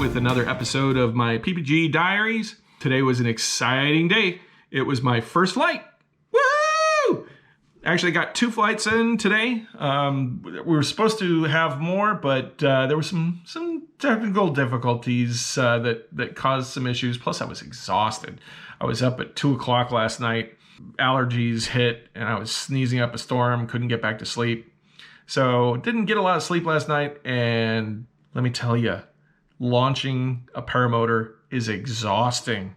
with another episode of my PPG Diaries. Today was an exciting day. It was my first flight. Woo! Actually got 2 flights in today. We were supposed to have more, but there were some technical difficulties that caused some issues. Plus I was exhausted. I was up at 2 o'clock last night. Allergies hit and I was sneezing up a storm, couldn't get back to sleep. So didn't get a lot of sleep last night, and let me tell you, launching a paramotor is exhausting.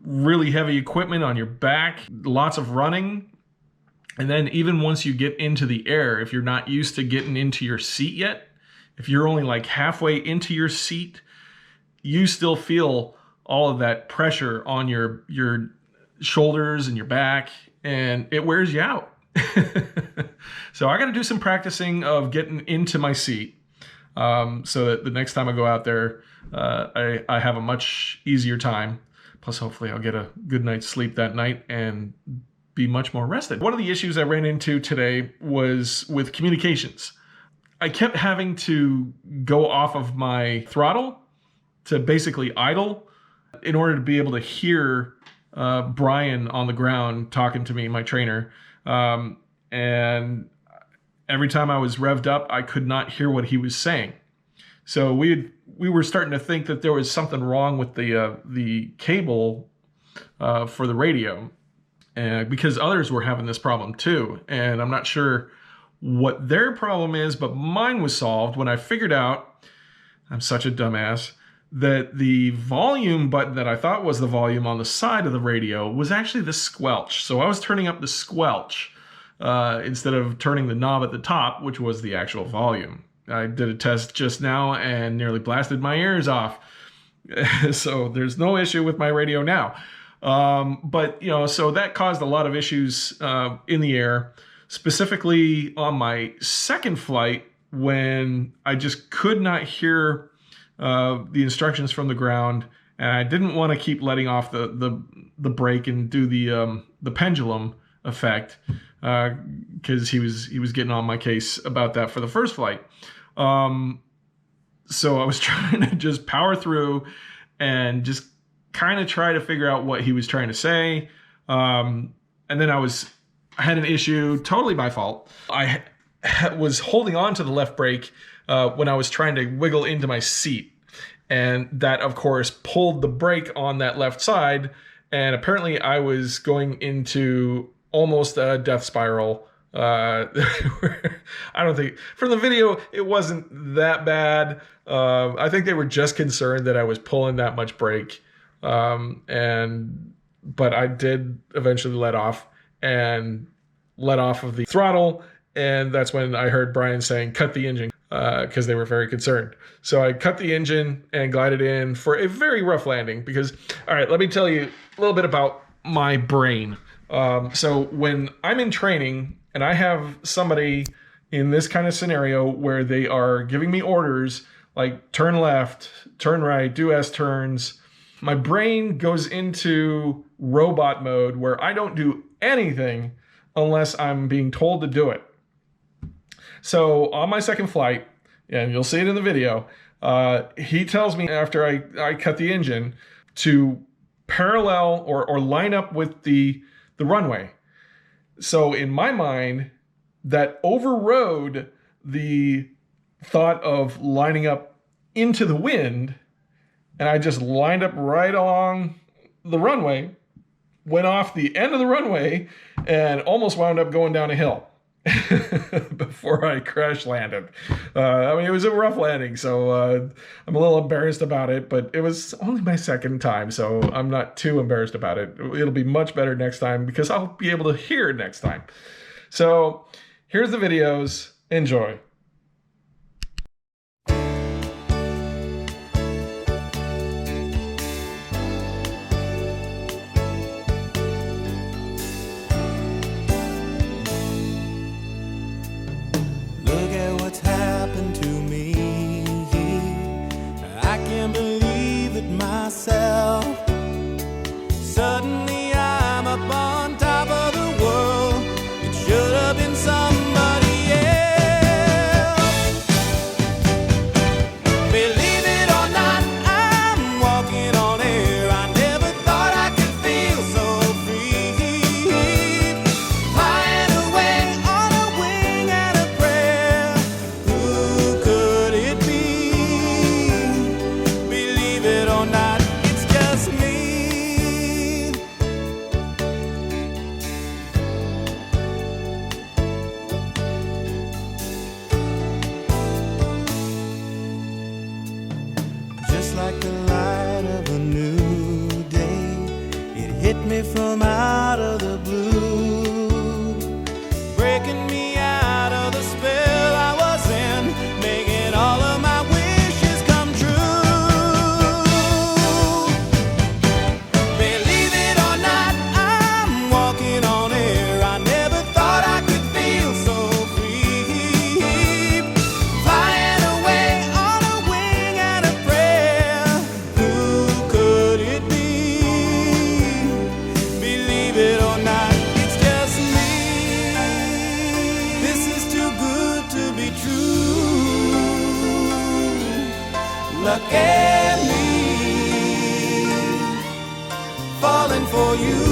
Really heavy equipment on your back, lots of running. And then even once you get into the air, if you're not used to getting into your seat yet, if you're only like halfway into your seat, you still feel all of that pressure on your shoulders and your back, and it wears you out. So I got to do some practicing of getting into my seat. So that the next time I go out there, I have a much easier time. Plus, hopefully I'll get a good night's sleep that night and be much more rested. One of the issues I ran into today was with communications. I kept having to go off of my throttle to basically idle in order to be able to hear Brian on the ground talking to me, my trainer. And every time I was revved up, I could not hear what he was saying. So we were starting to think that there was something wrong with the cable for the radio, because others were having this problem too. And I'm not sure what their problem is, but mine was solved when I figured out, I'm such a dumbass, that the volume button that I thought was the volume on the side of the radio was actually the squelch. So I was turning up the squelch instead of turning the knob at the top, which was the actual volume. I did a test just now and nearly blasted my ears off. So there's no issue with my radio now. But, you know, so that caused a lot of issues in the air, specifically on my second flight when I just could not hear the instructions from the ground, and I didn't want to keep letting off the brake and do the pendulum effect, because he was getting on my case about that for the first flight. So I was trying to just power through and just kind of try to figure out what he was trying to say. And then I had an issue, totally my fault. I was holding on to the left brake when I was trying to wiggle into my seat. And that, of course, pulled the brake on that left side. And apparently I was going into almost a death spiral. I don't think, from the video, it wasn't that bad. I think they were just concerned that I was pulling that much brake. But I did eventually let off of the throttle. And that's when I heard Brian saying, cut the engine, because they were very concerned. So I cut the engine and glided in for a very rough landing because, all right, let me tell you a little bit about my brain. So when I'm in training and I have somebody in this kind of scenario where they are giving me orders like turn left, turn right, do S-turns, my brain goes into robot mode where I don't do anything unless I'm being told to do it. So on my second flight, and you'll see it in the video, he tells me after I cut the engine to parallel or line up with the runway. So in my mind, that overrode the thought of lining up into the wind, and I just lined up right along the runway, went off the end of the runway, and almost wound up going down a hill before I crash landed. I mean, it was a rough landing, so I'm a little embarrassed about it, but it was only my second time, so I'm not too embarrassed about it. It'll be much better next time because I'll be able to hear it next time. So here's the videos. Enjoy. Suddenly I'm up on top of the world. It should have been somebody else. Believe it or not, hit me from out of the blue, breaking me out of the spell I was in, making all of my wishes come true. Believe it or not, I'm walking on air. I never thought I could feel so free, flying away on a wing and a prayer. Who could it be? Believe it or not, it's just me. This is too good to be true. Look at me, falling for you.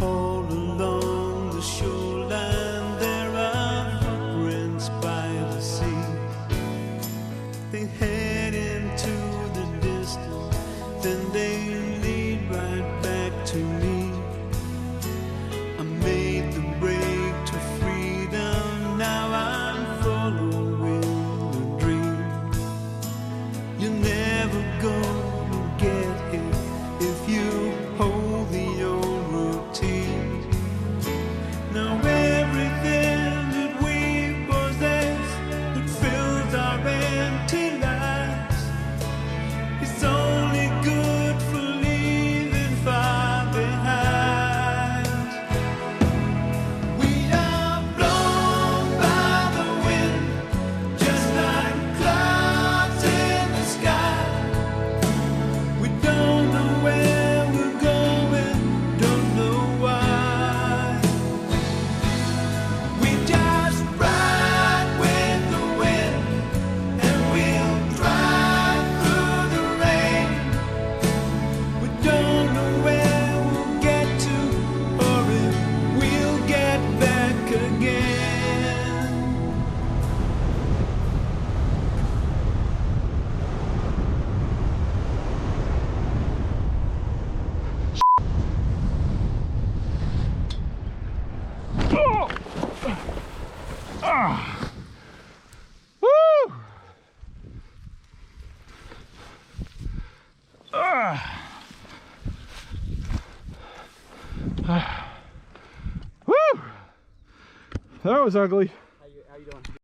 All along the shoreline there are footprints by the sea. They head into the distance, then they lead right back to me. I made the break to freedom, now I'm following a dream. You're never gonna get here if you hold the old routine. Now everything that we possess that fills our empty lives is only good for leaving far behind. We are blown by the wind, just like clouds in the sky. We don't know where we're going, don't know why. We just ride with the wind, and we'll drive through the rain. We don't know where we'll get to, or if we'll get back again. Woo! Woo! That was ugly. How you doing?